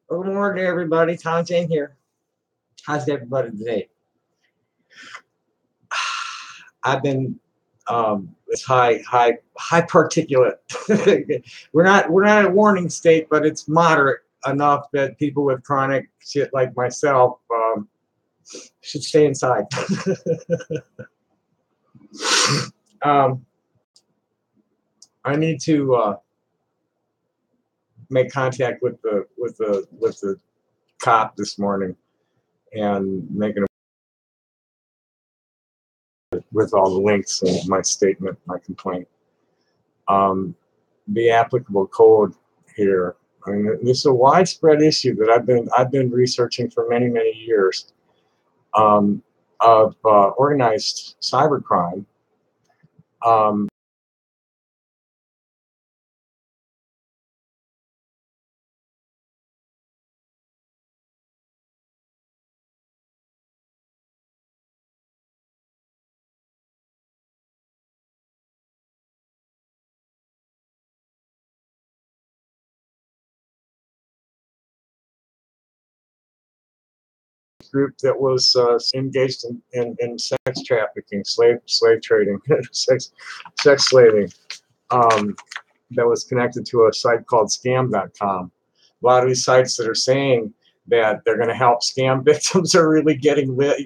Good morning, everybody. Tom Jane here. How's everybody today? I've been it's high particulate. we're not a warning state, but it's moderate enough that people with chronic shit like myself should stay inside. um, I need to make contact with the cop this morning and make an with all the links in my statement, my complaint. The applicable code here. I mean, this is a widespread issue that I've been researching for many years of organized cybercrime. Um, Group that was engaged in sex trafficking, slave trading, sex slaving. Um, that was connected to a site called Scam.com. A lot of these sites that are saying that they're going to help scam victims are really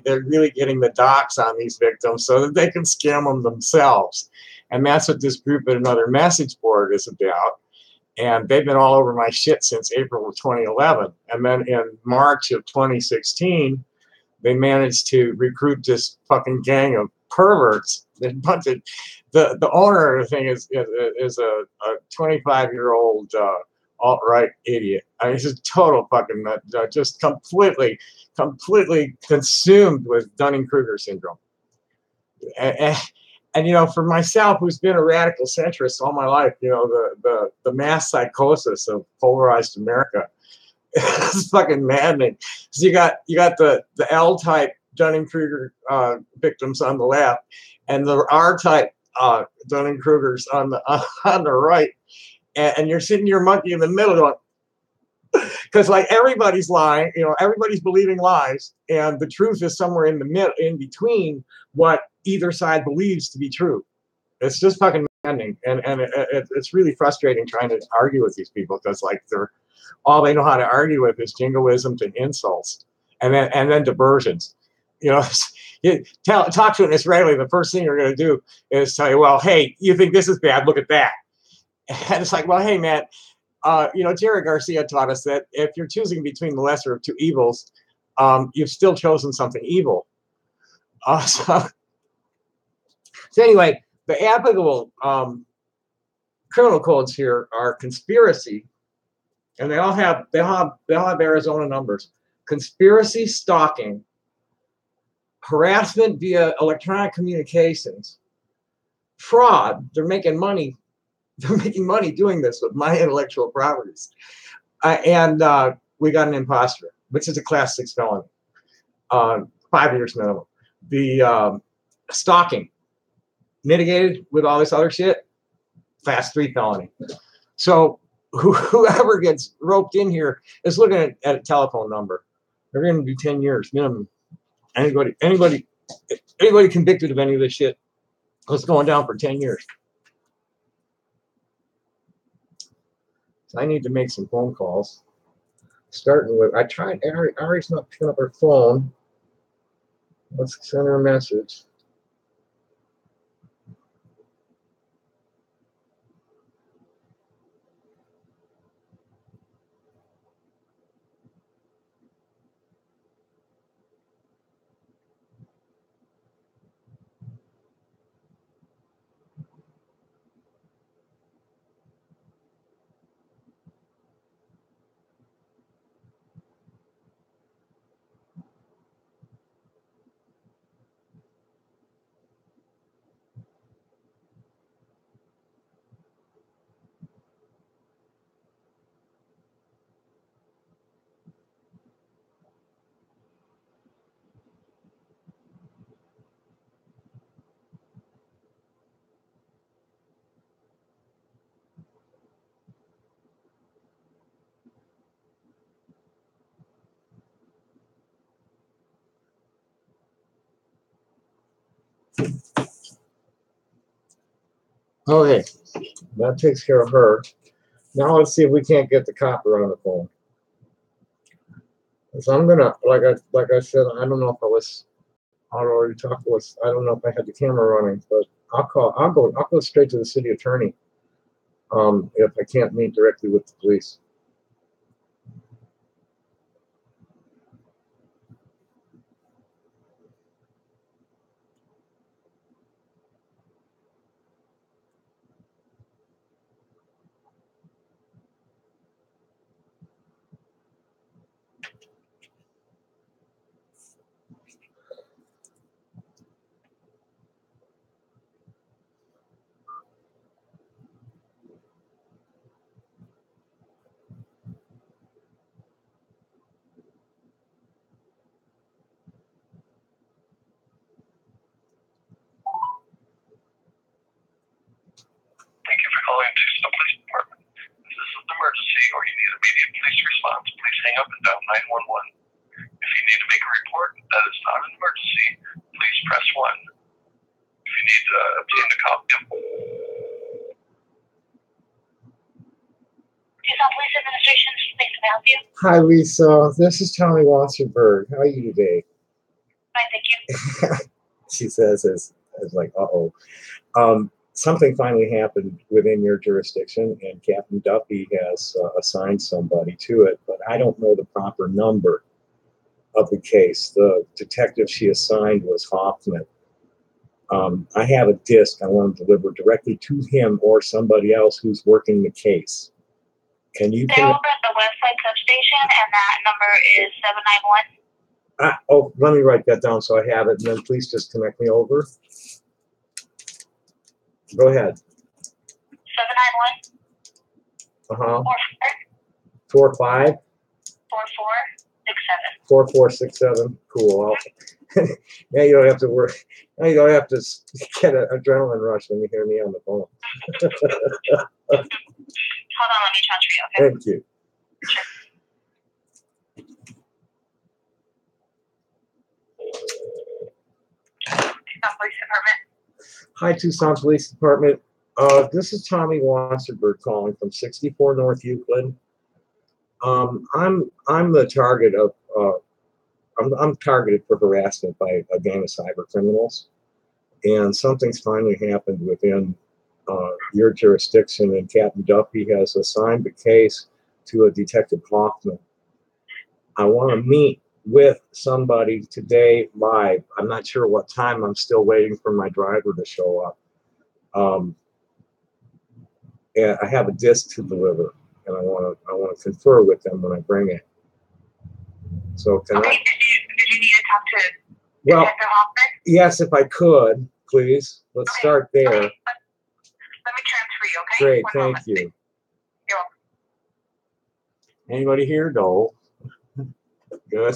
they're really getting the docs on these victims so that they can scam them themselves. And that's what this group at Another Message Board is about. And they've been all over my shit since April of 2011. And then in March of 2016, they managed to recruit this fucking gang of perverts. The owner of the thing is a 25-year-old alt-right idiot. I mean, he's a total fucking nut, just completely consumed with Dunning-Kruger syndrome. And, and for myself, who's been a radical centrist all my life, the mass psychosis of polarized America, it's fucking maddening. So you got the L-type Dunning-Kruger victims on the left, and the R-type Dunning-Krugers on the right, and you're sitting your monkey in the middle going, because like everybody's lying, everybody's believing lies, and the truth is somewhere in the middle, in between what either side believes to be true. It's just fucking maddening, and it's really frustrating trying to argue with these people because like they're all they know how to argue with is jingoisms and insults, and then diversions. You know, talk to an Israeli. The first thing you're going to do is tell you, well, hey, you think this is bad? Look at that. And it's like, well, hey, man, Jerry Garcia taught us that if you're choosing between the lesser of two evils, you've still chosen something evil. So anyway, the applicable criminal codes here are conspiracy, and they all have Arizona numbers. Conspiracy, stalking, harassment via electronic communications, fraud. They're making money. They're making money doing this with my intellectual properties. And we got an imposter, which is a class 6 felony, 5 years minimum. The stalking, mitigated with all this other shit, class 3 felony. So whoever gets roped in here is looking at a telephone number. They're going to do 10 years minimum. Anybody convicted of any of this shit was going down for 10 years. So I need to make some phone calls. Starting with, I tried, Ari's not picking up her phone. Let's send her a message. Okay, that takes care of her. Now let's see if we can't get the copper on the phone. So I'm gonna, like I said, I don't know if I already talked with. I don't know if I had the camera running, but I'll go straight to the city attorney. If I can't meet directly with the police. Thank you for calling Tucson Police Department. If this is an emergency or you need immediate police response, please hang up and dial 911. If you need to make a report that is not an emergency, please press 1. If you need to obtain a copy of Tucson Police Administration, please can I help you? Hi, Lisa. This is Tommy Wasserberg. How are you today? Fine, thank you. She says as like, uh-oh. Something finally happened within your jurisdiction, and Captain Duffy has assigned somebody to it, but I don't know the proper number of the case. The detective she assigned was Hoffman. I have a disc I want to deliver directly to him or somebody else who's working the case. Can you? They're over at the website substation, and that number is 791. Oh, let me write that down so I have it, and then please just connect me over. Go ahead. 791. 45. 4467. 4467. Cool. Now you don't have to worry. Now you don't have to get an adrenaline rush when you hear me on the phone. Hold on, let me transfer you, okay? Thank you. Sure. Tucson Police Department. Hi, Tucson Police Department. This is Tommy Wasserberg calling from 64 North Euclid. I'm the target of I'm targeted for harassment by a gang of cyber criminals, and something's finally happened within your jurisdiction, and Captain Duffy has assigned the case to a Detective Hoffman. I want to meet with somebody today live. I'm not sure what time. I'm still waiting for my driver to show up. And I have a disc to deliver, and I want to confer with them when I bring it. So can Okay, I? did you need to talk to Well, Detective Hoffman? yes, if I could, please. Let's Okay, start there. Okay. Let me transfer you, okay? Great, One thank moment. you. You're welcome. Anybody here? No. Good.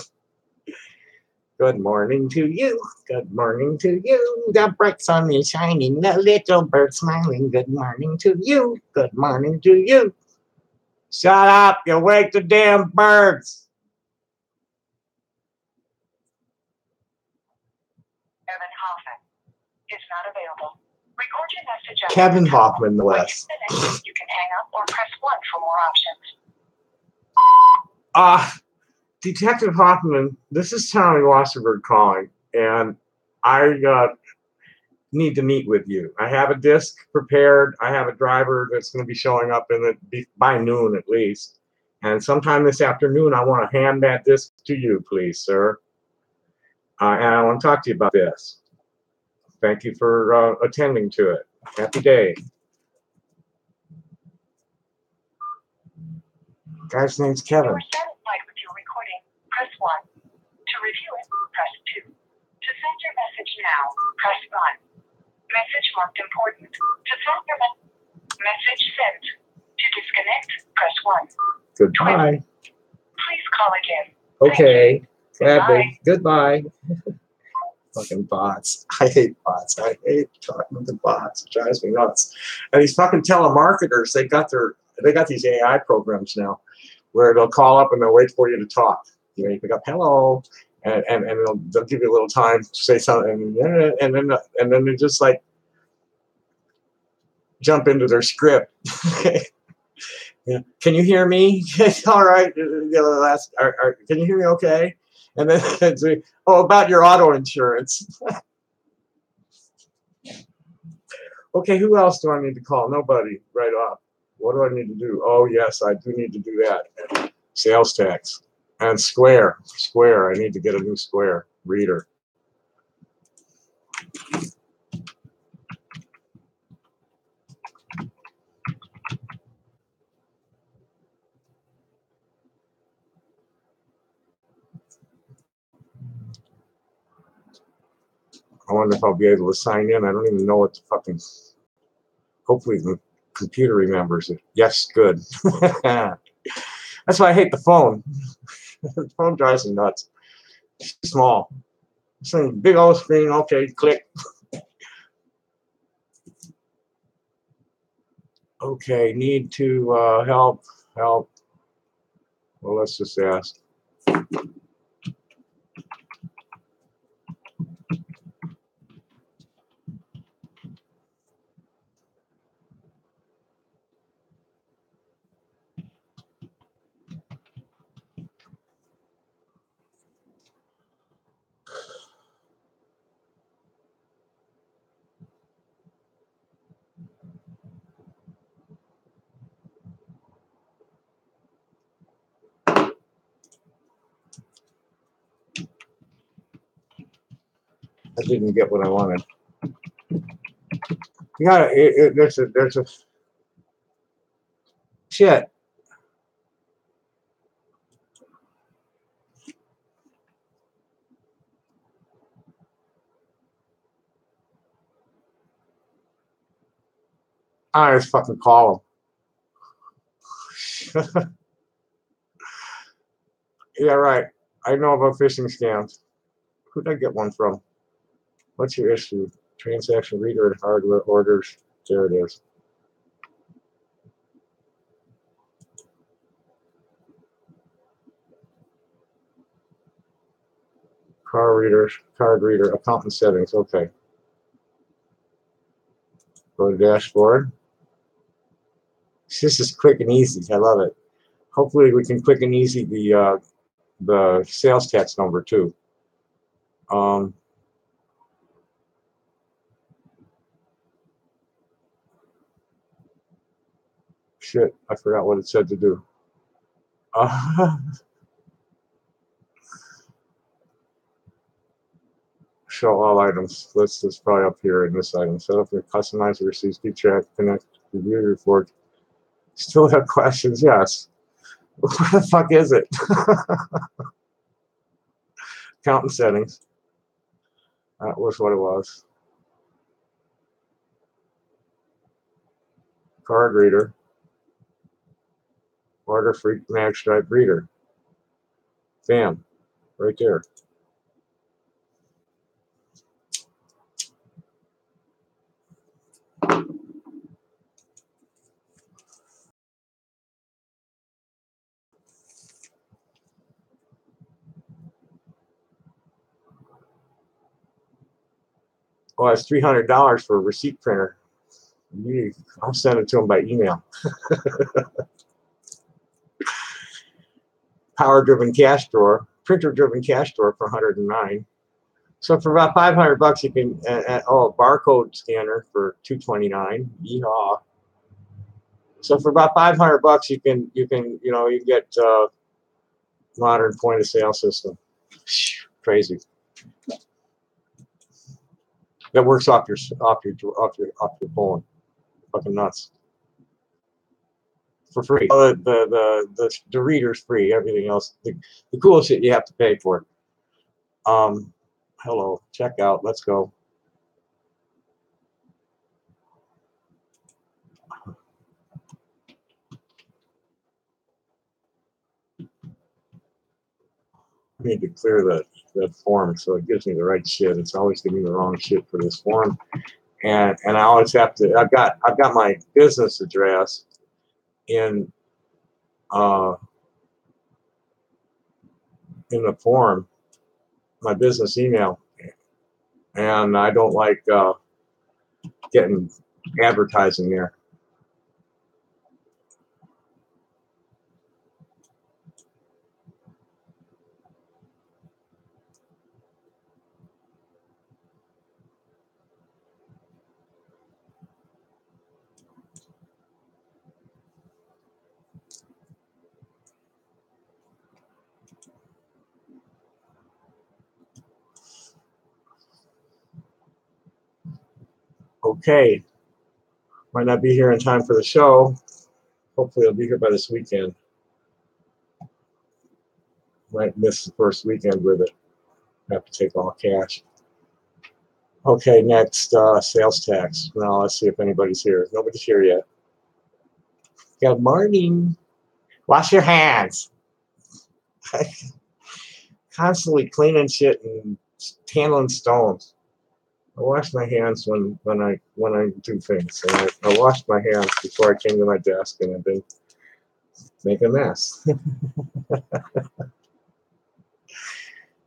Good morning to you. Good morning to you. The bright sun is shining. The little bird smiling. Good morning to you. Good morning to you. Shut up. You wake the damn birds. Kevin Hoffman is not available. Record your message after Kevin the tone. Hoffman, no When less. you're finished, you can hang up or press 1 for more options. Detective Hoffman, this is Tommy Wasserberg calling, and I need to meet with you. I have a disc prepared. I have a driver that's going to be showing up by noon at least. And sometime this afternoon, I want to hand that disc to you, please, sir. And I want to talk to you about this. Thank you for attending to it. Happy day. Guy's name's If you Kevin. are satisfied with your recording, press 1. To review it, press 2. To send your message now, press 1. Message marked important. To send your message sent. To disconnect, press 1. Goodbye. Please call again. Okay. Goodbye. Goodbye. Fucking bots. I hate bots. I hate talking to bots. It drives me nuts. And these fucking telemarketers, they got these AI programs now where they'll call up and they'll wait for you to talk. You know, you pick up hello, and they'll give you a little time to say something, and then they're just like, jump into their script. Yeah. Can you hear me? All right. Can you hear me okay? And then say, oh, about your auto insurance. Okay, who else do I need to call? Nobody. Right off. What do I need to do? Oh, yes, I do need to do that. Sales tax. And Square. Square. I need to get a new Square reader. I wonder if I'll be able to sign in. I don't even know what the fucking... Hopefully the computer remembers it. Yes, good. That's why I hate the phone. The phone drives me nuts. It's small. It's a big old screen. Okay, click. Okay, need to help. Well, let's just ask. I didn't get what I wanted. You gotta, there's a, shit. I just fucking call them. Yeah, right. I know about phishing scams. Who did I get one from? What's your issue? Transaction reader and hardware orders. There it is. Card reader, account and settings. Okay. Go to dashboard. This is quick and easy. I love it. Hopefully we can quick and easy the sales tax number too. Shit, I forgot what it said to do. Show all items. List is probably up here in this item. Set up your customized receipts, keep track, connect, review report. Still have questions? Yes. What the fuck is it? Account and settings. That was what it was. Card reader. Order free magstripe reader. Bam. Right there. Oh, it's $300 for a receipt printer. I'll send it to them by email. Power-driven cash drawer, printer-driven cash drawer for $109. So for about $500, you can. Oh, barcode scanner for $229. Yeehaw! So for about $500, you can get modern point of sale system. Crazy. That works off your phone. Fucking nuts. For free. The reader's free. Everything else, the cool shit you have to pay for. Hello, checkout. Let's go. I need to clear that form so it gives me the right shit. It's always giving me the wrong shit for this form, and I always have to. I've got my business address in the form, my business email, and I don't like getting advertising there. Okay, might not be here in time for the show. Hopefully I'll be here by this weekend. Might miss the first weekend with it. Have to take all cash. Okay, next, sales tax. Now let's see if anybody's here. Nobody's here yet. Good morning. Wash your hands. Constantly cleaning shit and handling stones. I wash my hands when I do things. And I washed my hands before I came to my desk, and I've been making a mess.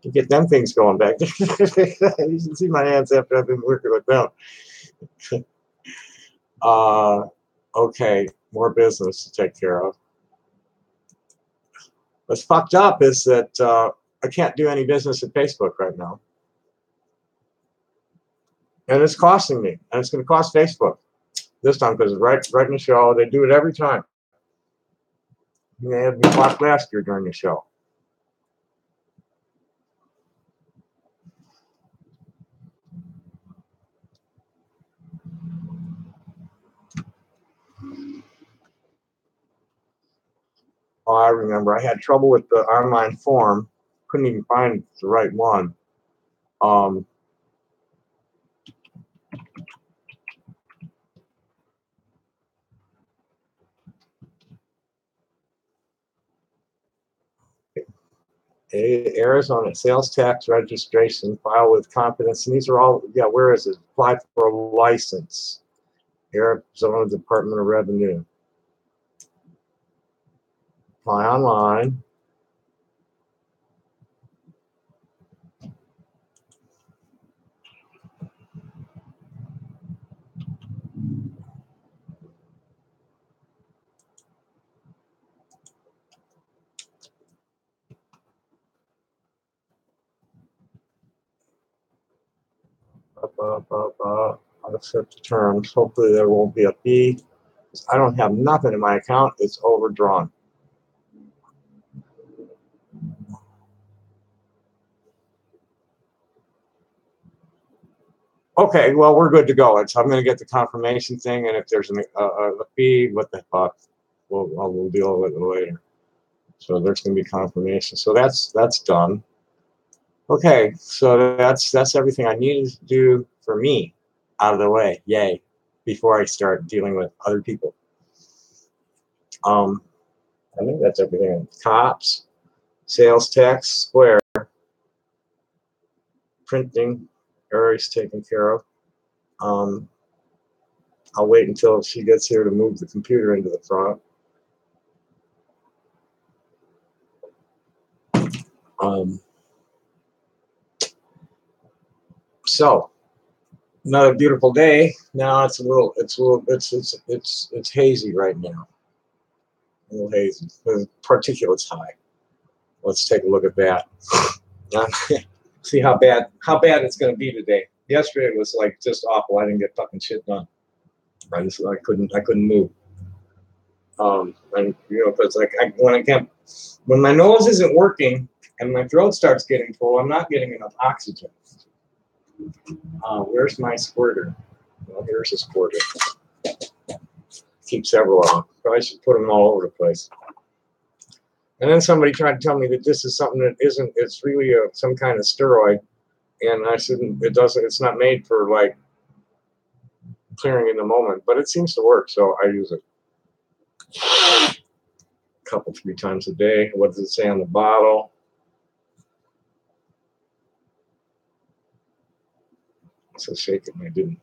To get them things going back. You can see my hands after I've been working with them. Okay, more business to take care of. What's fucked up is that I can't do any business at Facebook right now. And it's costing me. And it's going to cost Facebook this time because it's right in the show. They do it every time. They had me blocked last year during the show. Oh, I remember. I had trouble with the online form. Couldn't even find the right one. Arizona sales tax registration, file with confidence. And these are all, yeah, where is it? Apply for a license. Arizona Department of Revenue. Apply online. I'll accept the terms. Hopefully there won't be a fee. I don't have nothing in my account. It's overdrawn. Okay, well, we're good to go. I'm going to get the confirmation thing, and if there's a fee, what the fuck? We'll deal with it later. So there's going to be confirmation. So that's done. Okay, so that's everything I needed to do for me out of the way. Yay! Before I start dealing with other people. I think that's everything. Cops, sales tax, Square, printing, Ari's taken care of. I'll wait until she gets here to move the computer into the front. So another beautiful day. Now it's hazy right now. A little hazy. The particulate's high. Let's take a look at that. See how bad it's going to be today. Yesterday it was like just awful. I didn't get fucking shit done. I couldn't move. And because like when my nose isn't working and my throat starts getting full, I'm not getting enough oxygen. Where's my squirter? Well, here's a squirter. Keep several of them. Probably should put them all over the place. And then somebody tried to tell me that this is something that isn't. It's really some kind of steroid, and I shouldn't. It doesn't. It's not made for like clearing in the moment, but it seems to work, so I use it a couple, 3 times a day. What does it say on the bottle? So shake it, and I didn't.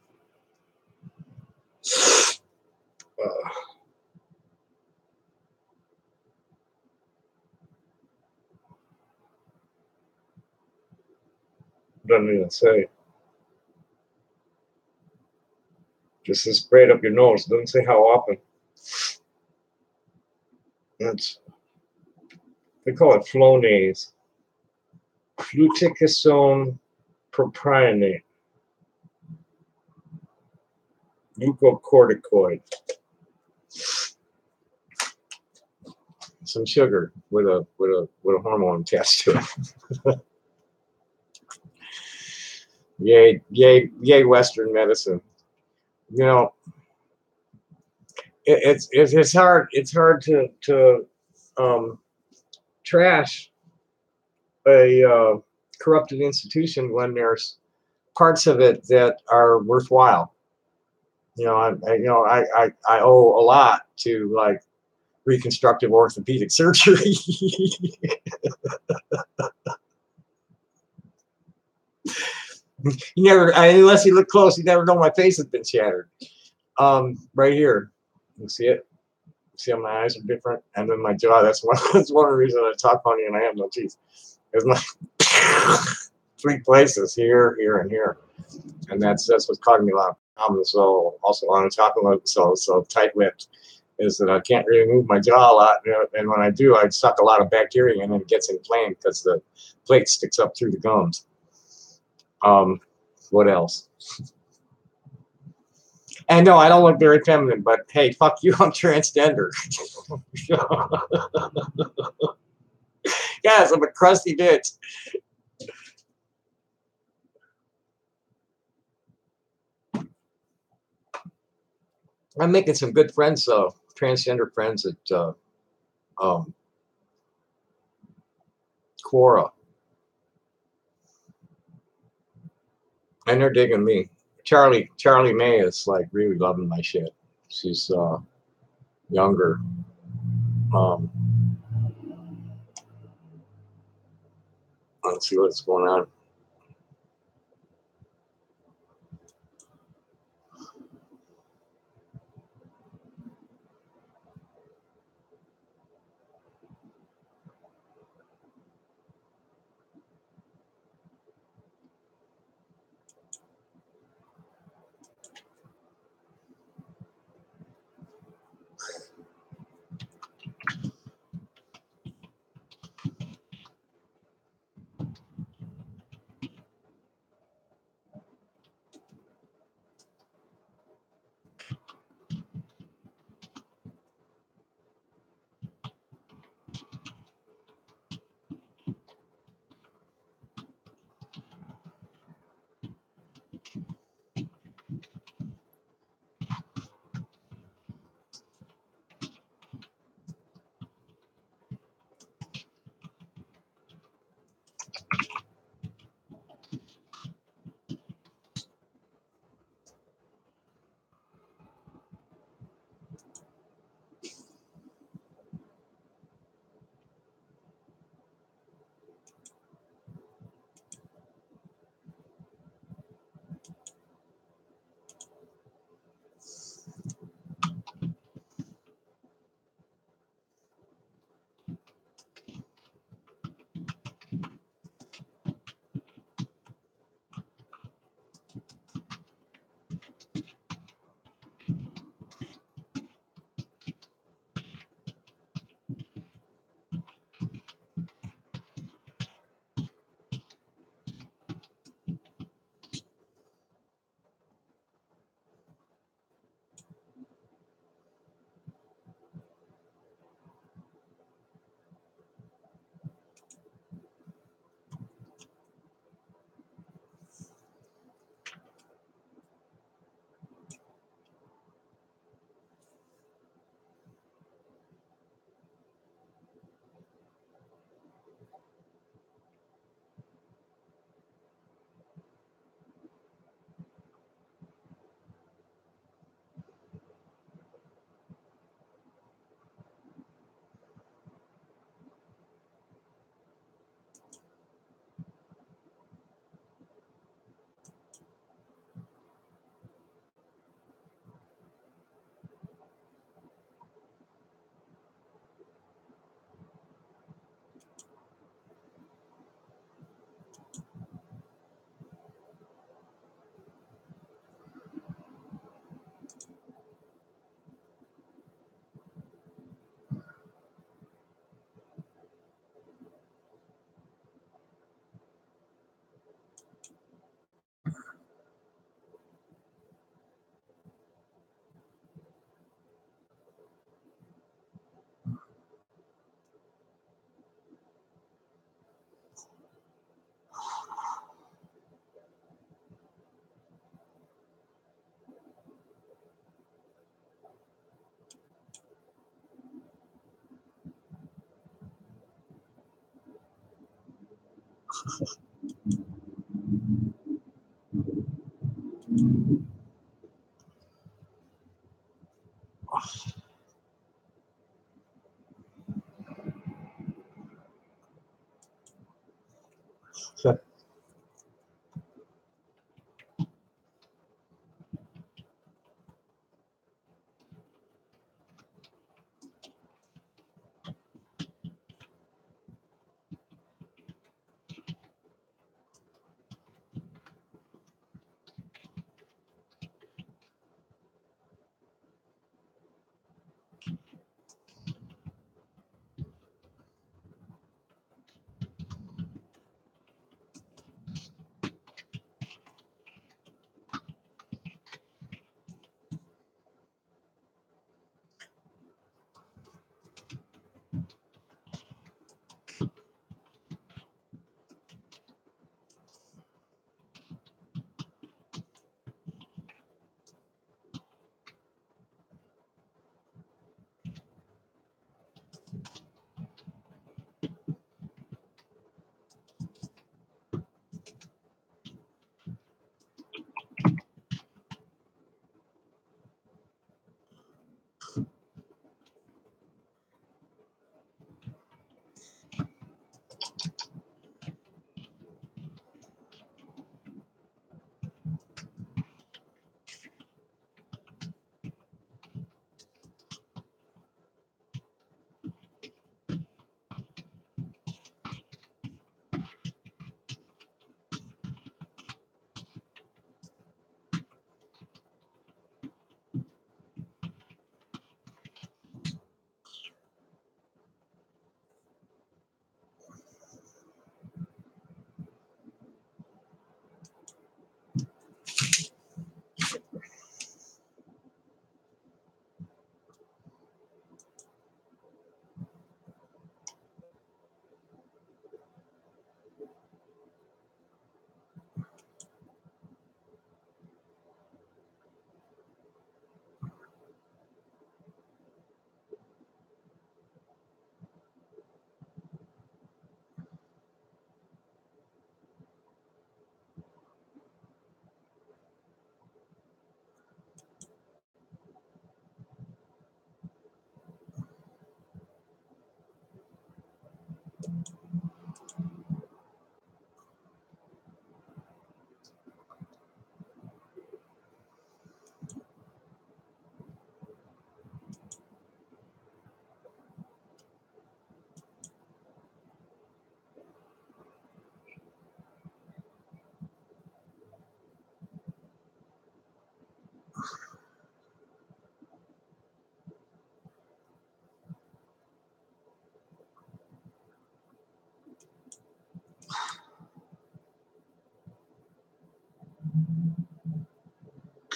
Doesn't even say. Just to spray it up your nose. Doesn't say how often. That's, they call it Flonase. Fluticasone propionate. Glucocorticoid. Some sugar with a hormone attached to it. Yay Western medicine. You know, it's hard to trash a corrupted institution when there's parts of it that are worthwhile. You know, I owe a lot to like reconstructive orthopedic surgery. Unless you look close, you never know my face has been shattered. Right here, you see it. See how my eyes are different, and then my jaw. That's one of the reasons I talk funny and I have no teeth. There's my 3 places here, here, and here, and that's what's causing me a lot of problems. So also on chocolate, so tight-lipped, is that I can't really move my jaw a lot, and when I do, I suck a lot of bacteria, and then it gets inflamed because the plate sticks up through the gums. What else? And no, I don't look very feminine, but hey, fuck you, I'm transgender. Yes, I'm a crusty bitch. I'm making some good friends, though. Transgender friends at Quora. And they're digging me. Charlie May is like really loving my shit. She's younger. Let's see what's going on.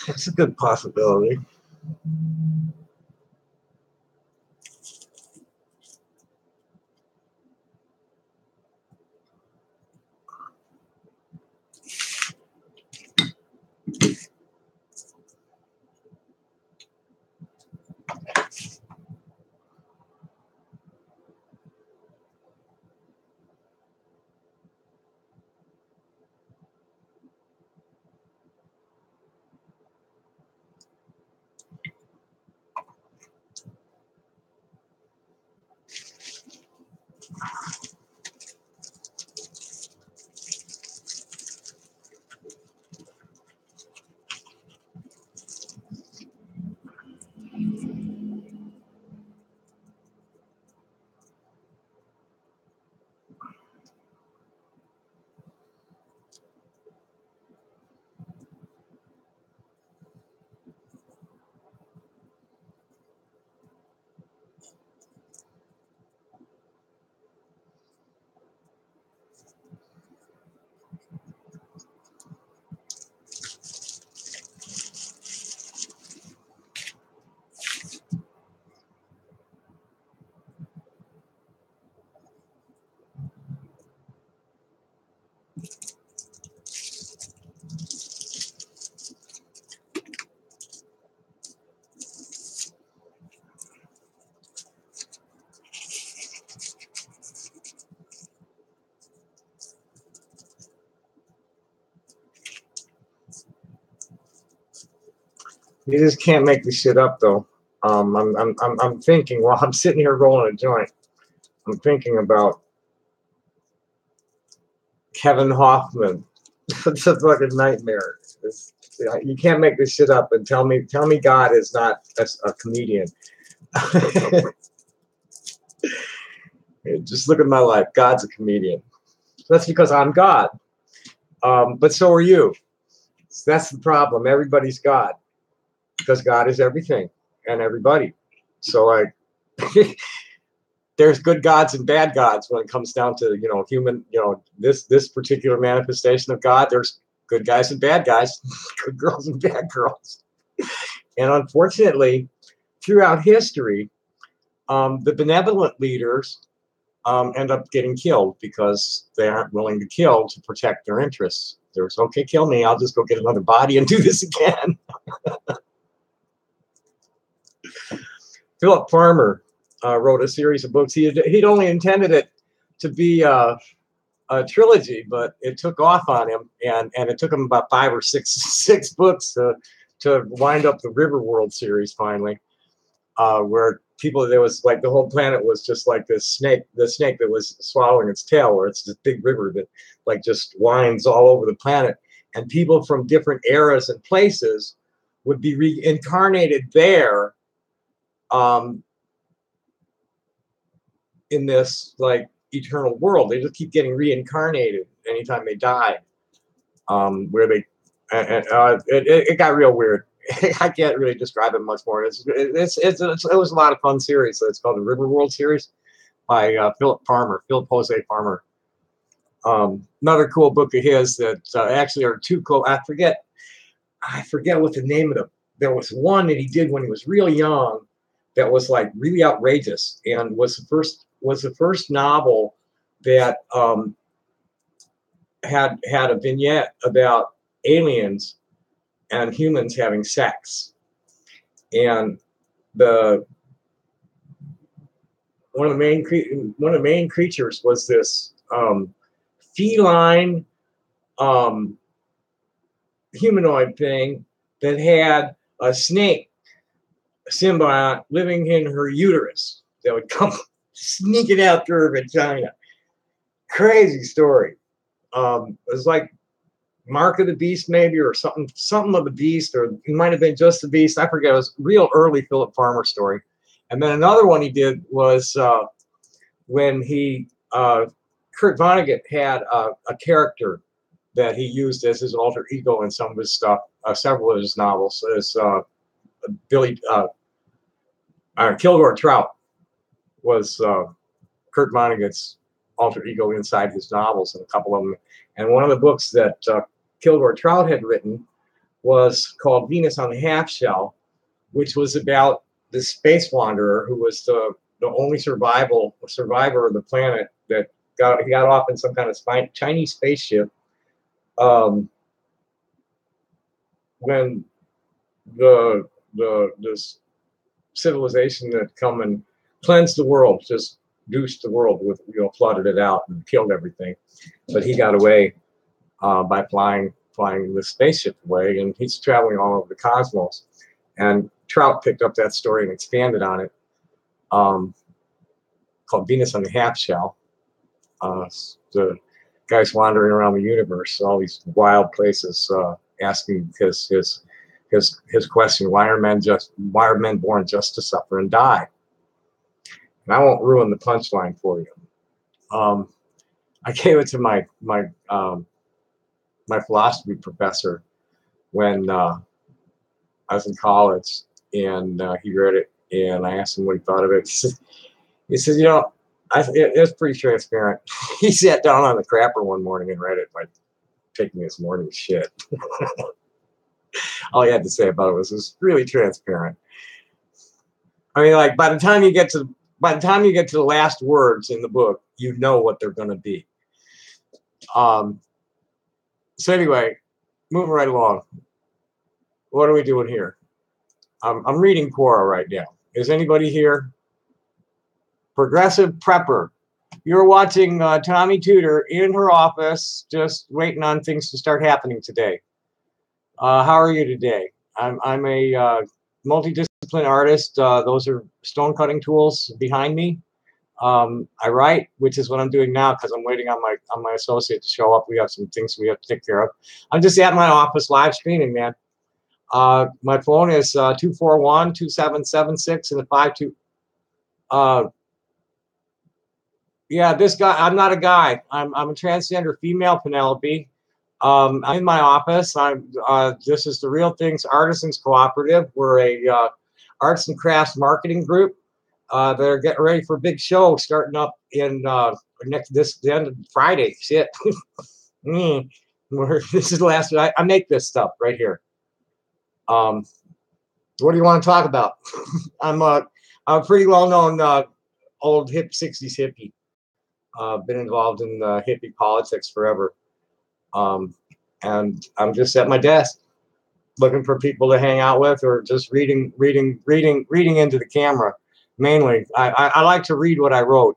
It's a good possibility. You just can't make this shit up, though. I'm thinking while I'm sitting here rolling a joint. I'm thinking about Kevin Hoffman. It's a fucking nightmare. You can't make this shit up and tell me God is not a comedian. Just look at my life. God's a comedian. That's because I'm God. But so are you. So that's the problem. Everybody's God because God is everything and everybody. So like, there's good gods and bad gods when it comes down to human. This particular manifestation of God. There's good guys and bad guys, good girls and bad girls. And unfortunately, throughout history, the benevolent leaders end up getting killed because they aren't willing to kill to protect their interests. There's, okay, kill me, I'll just go get another body and do this again. Philip Farmer wrote a series of books. He'd only intended it to be a trilogy, but it took off on him, and it took him about 5 or 6 books to wind up the Riverworld series finally, where there was like the whole planet was just like the snake that was swallowing its tail, where it's this big river that like just winds all over the planet, and people from different eras and places would be reincarnated there in this like eternal world. They just keep getting reincarnated anytime they die, where they it got real weird. I can't really describe it much more. It was a lot of fun series. So it's called the Riverworld series by Philip Jose Farmer. Another cool book of his that actually are 2 cool. I forget what the name of them. There was one that he did when he was really young that was like really outrageous and was the first novel that had a vignette about aliens and humans having sex. And one of the main creatures was this feline humanoid thing that had a snake symbiote living in her uterus that would come sneaking out through her vagina. Crazy story. It was like Mark of the Beast, maybe, or something of the Beast, or it might have been just the Beast. I forget. It was a real early Philip Farmer story. And then another one he did was when Kurt Vonnegut had a character that he used as his alter ego in some of his stuff, several of his novels. As Kilgore Trout was Kurt Vonnegut's alter ego inside his novels, and a couple of them. And one of the books that Kilgore Trout had written was called Venus on the Half Shell, which was about the space wanderer who was the only survivor of the planet that got off in some kind of Chinese spaceship when this civilization that come and cleansed the world, just douched the world with, flooded it out and killed everything. But he got away by flying the spaceship away, and he's traveling all over the cosmos. And Trout picked up that story and expanded on it, called Venus on the Half Shell. The guy's wandering around the universe, all these wild places, asking his question: why are men born just to suffer and die? And I won't ruin the punchline for you. I gave it to my philosophy professor when I was in college, and he read it, and I asked him what he thought of it. He said, it was pretty transparent. He sat down on the crapper one morning and read it, like taking his morning shit. All he had to say about it was really transparent. I mean, like by the time you get to the last words in the book, you know what they're going to be. So anyway, moving right along. What are we doing here? I'm reading Quora right now. Is anybody here? Progressive Prepper. You're watching Tommy Tudor in her office, just waiting on things to start happening today. How are you today? I'm a multidisciplinary artist. Those are stone cutting tools behind me. I write, which is what I'm doing now because I'm waiting on my associate to show up. We have some things we have to take care of. I'm just at my office live streaming, man. My phone is 241-2776 and the 52. Yeah, this guy. I'm not a guy. I'm a transgender female, Penelope. I'm in my office. This is the Real Things Artisans Cooperative. We're a arts and crafts marketing group. They're getting ready for a big show starting up in the end of Friday. Shit. This is the last. I make this stuff right here. What do you want to talk about? I'm a pretty well known old hip 60s hippie. Been involved in hippie politics forever. And I'm just at my desk looking for people to hang out with or just reading into the camera. Mainly, I like to read what I wrote.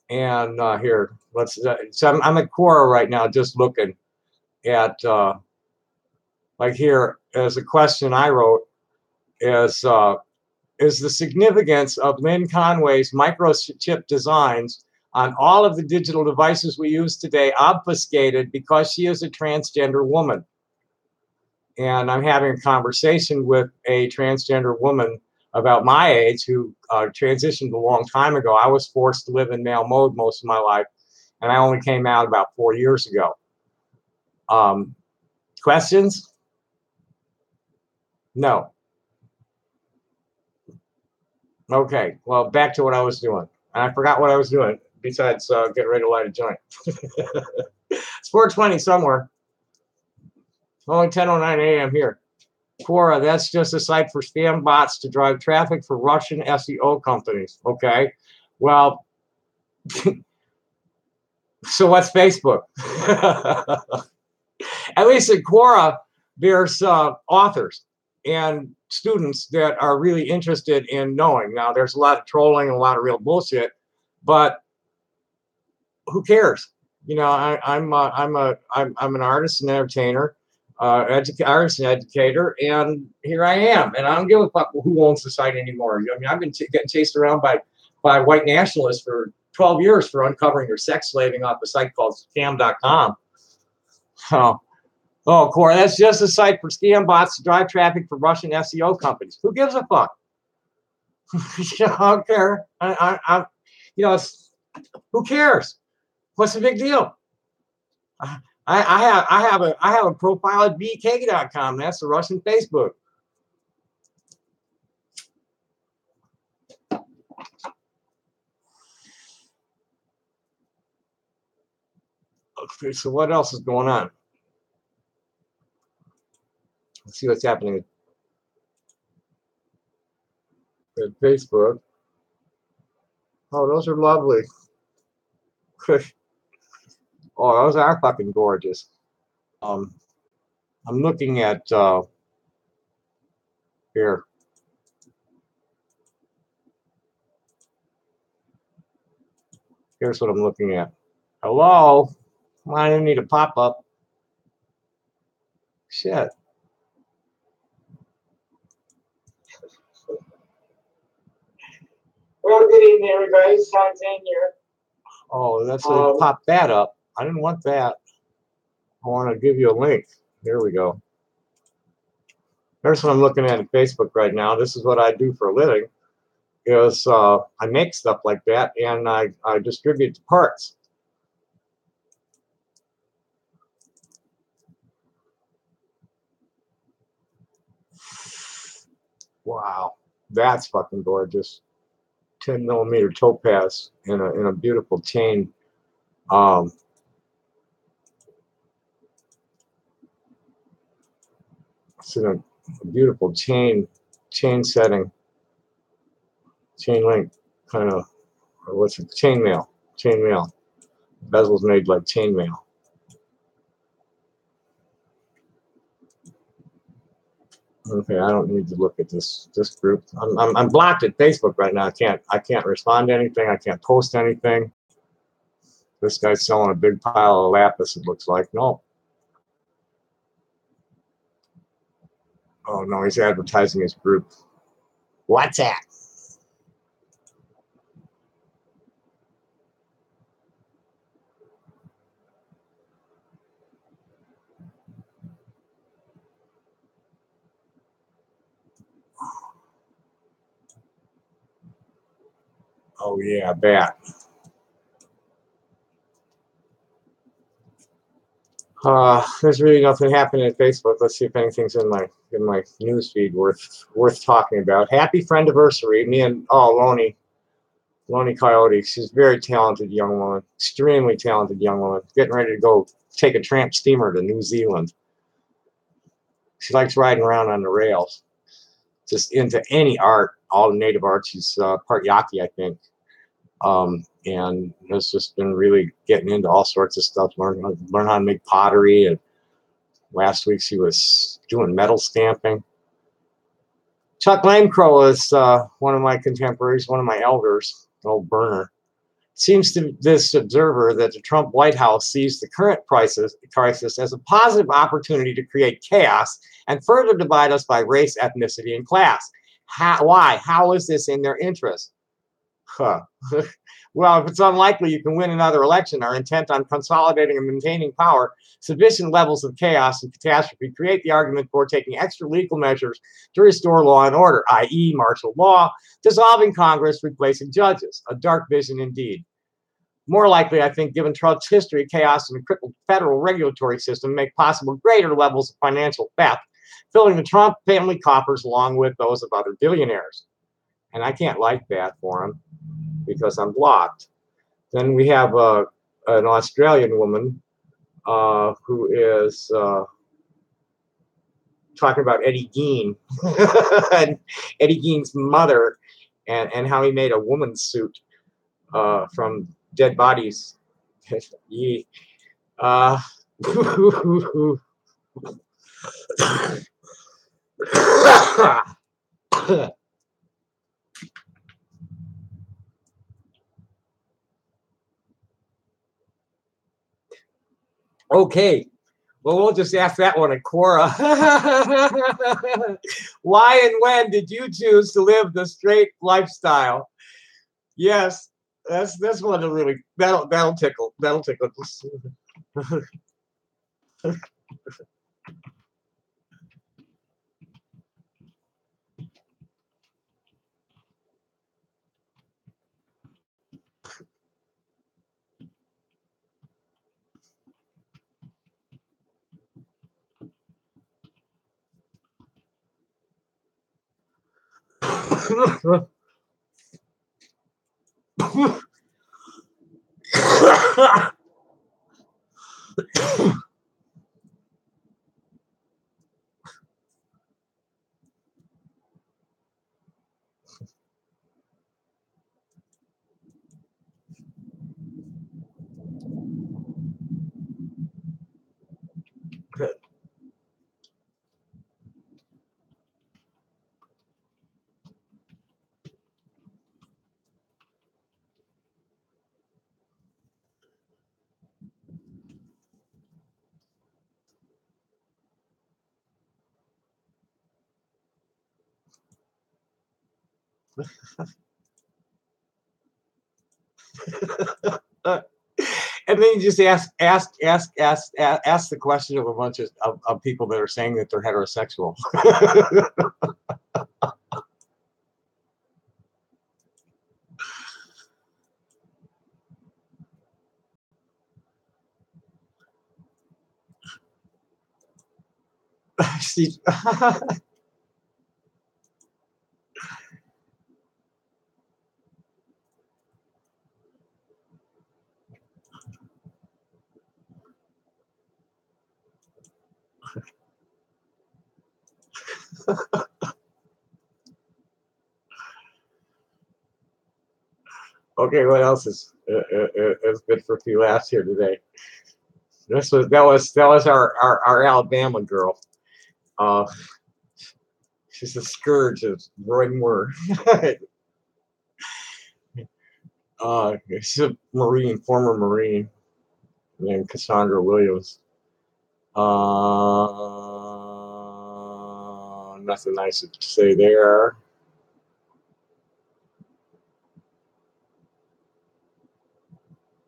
Here, let's. So I'm at Quora right now, just looking at like here as a question I wrote is the significance of Lynn Conway's microchip designs on all of the digital devices we use today obfuscated because she is a transgender woman. And I'm having a conversation with a transgender woman about my age who transitioned a long time ago. I was forced to live in male mode most of my life, and I only came out about 4 years ago. Questions? No. Okay, well, back to what I was doing. I forgot what I was doing besides getting ready to light a joint. It's 4:20 somewhere. Only 10:09 a.m. here. Quora, that's just a site for spam bots to drive traffic for Russian SEO companies. Okay, well, so what's Facebook? At least at Quora, there's authors and students that are really interested in knowing. Now, there's a lot of trolling and a lot of real bullshit, but who cares? You know, I'm an artist and entertainer, artist and educator, and here I am. And I don't give a fuck who owns the site anymore. I mean, I've been getting chased around by white nationalists for 12 years for uncovering their sex slaving off a site called scam.com. Oh, Quora, that's just a site for scam bots to drive traffic for Russian SEO companies. Who gives a fuck? I don't care. Who cares? What's the big deal? I have a profile at bk.com. That's the Russian Facebook. Okay, so what else is going on? Let's see what's happening at Facebook. Oh, those are lovely. Oh, those are fucking gorgeous. I'm looking at here. Here's what I'm looking at. Hello? I didn't need a pop-up. Shit. Well, good evening, everybody. Sean's in here. Oh, that's pop that up. I didn't want that. I want to give you a link. Here we go. Here's what I'm looking at Facebook right now. This is what I do for a living. Is I make stuff like that and I distribute to parts. Wow, that's fucking gorgeous. 10mm topaz in a beautiful chain. It's in a beautiful chain setting, chain link kind of, or what's it? Chainmail. Bezel's made like chainmail. Okay, I don't need to look at this group. I'm blocked at Facebook right now. I can't respond to anything. I can't post anything. This guy's selling a big pile of lapis, it looks like. No. Oh no, he's advertising his group. What's that? Oh yeah, bat. There's really nothing happening at Facebook. Let's see if anything's in my news feed worth talking about. Happy friend anniversary. Me and Lonnie Coyote. She's a very talented young woman, extremely talented young woman. Getting ready to go take a tramp steamer to New Zealand. She likes riding around on the rails. Just into any art, all the native art. She's part Yaqui, I think. And has just been really getting into all sorts of stuff. Learn how to make pottery. And last week she was doing metal stamping. Chuck Lamecrow is one of my contemporaries, one of my elders, old burner. Seems to this observer that the Trump White House sees the current crisis as a positive opportunity to create chaos and further divide us by race, ethnicity, and class. Why? How is this in their interest? Huh. Well, if it's unlikely you can win another election, are intent on consolidating and maintaining power, sufficient levels of chaos and catastrophe create the argument for taking extra legal measures to restore law and order, i.e., martial law, dissolving Congress, replacing judges. A dark vision indeed. More likely, I think, given Trump's history, chaos and a crippled federal regulatory system make possible greater levels of financial theft, filling the Trump family coffers along with those of other billionaires. And I can't like that for him because I'm blocked. Then we have an Australian woman who is talking about Eddie Gein and Eddie Gein's mother and how he made a woman's suit from dead bodies. Ye. Uh, okay. Well, we'll just ask that one at Quora. Why and when did you choose to live the straight lifestyle? Yes, that's one to really that'll tickle. That'll tickle. And then you just ask the question of a bunch of people that are saying that they're heterosexual. Okay, what else is good for a few laughs here today? That was our Alabama girl. Uh, she's a scourge of Roy Moore. She's a Marine, former Marine named Cassandra Williams. nothing nice to say there.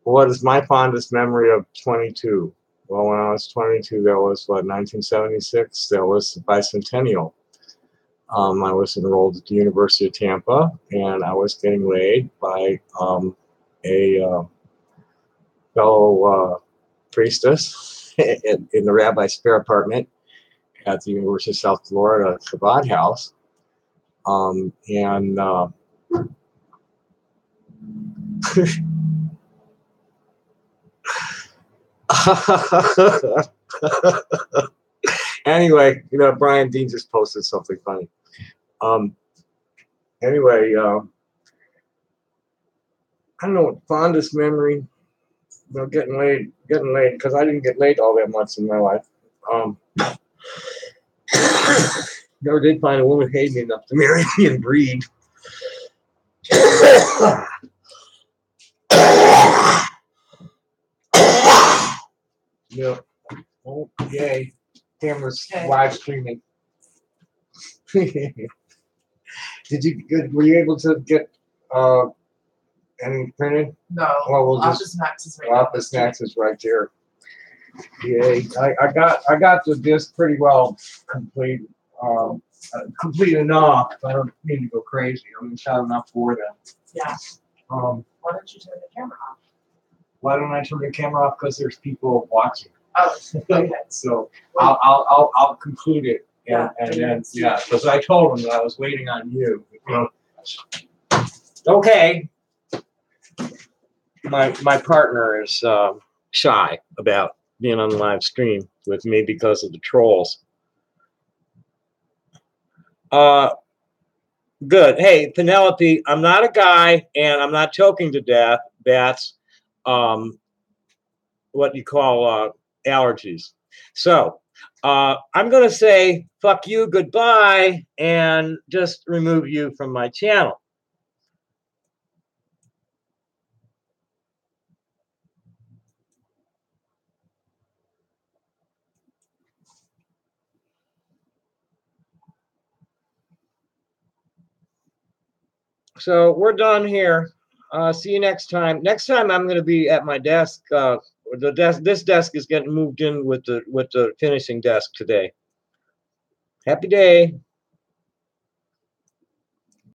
What is my fondest memory of 22? Well, when I was 22, that was what, 1976? That was the bicentennial. I was enrolled at the University of Tampa, and I was getting laid by a fellow priestess in the rabbi's spare apartment at the University of South Florida Chabad House. Anyway, you know, Brian Dean just posted something funny. Anyway, I don't know what fondest memory. You know, getting laid, because I didn't get laid all that much in my life. Never did find a woman who hated me enough to marry me and breed. Yeah. Oh, yay. Camera's live streaming. Were you able to get any printed? No. Well, we'll Office Snacks is right now. Office Snacks is right here. Yay. I got the disc pretty well complete. Complete enough. I don't need to go crazy. I'm shot enough for them. Yeah. Why Why don't you turn the camera off? don't I turn the camera off? Because there's people watching. Oh, okay. So I'll conclude it. Yeah. And then, yeah, because I told them that I was waiting on you. Okay. My partner is shy about being on the live stream with me because of the trolls. Good. Hey, Penelope, I'm not a guy, and I'm not choking to death. That's what you call allergies. So I'm going to say fuck you, goodbye, and just remove you from my channel. So we're done here. See you next time. Next time I'm going to be at my desk. This desk is getting moved in with the finishing desk today. Happy day.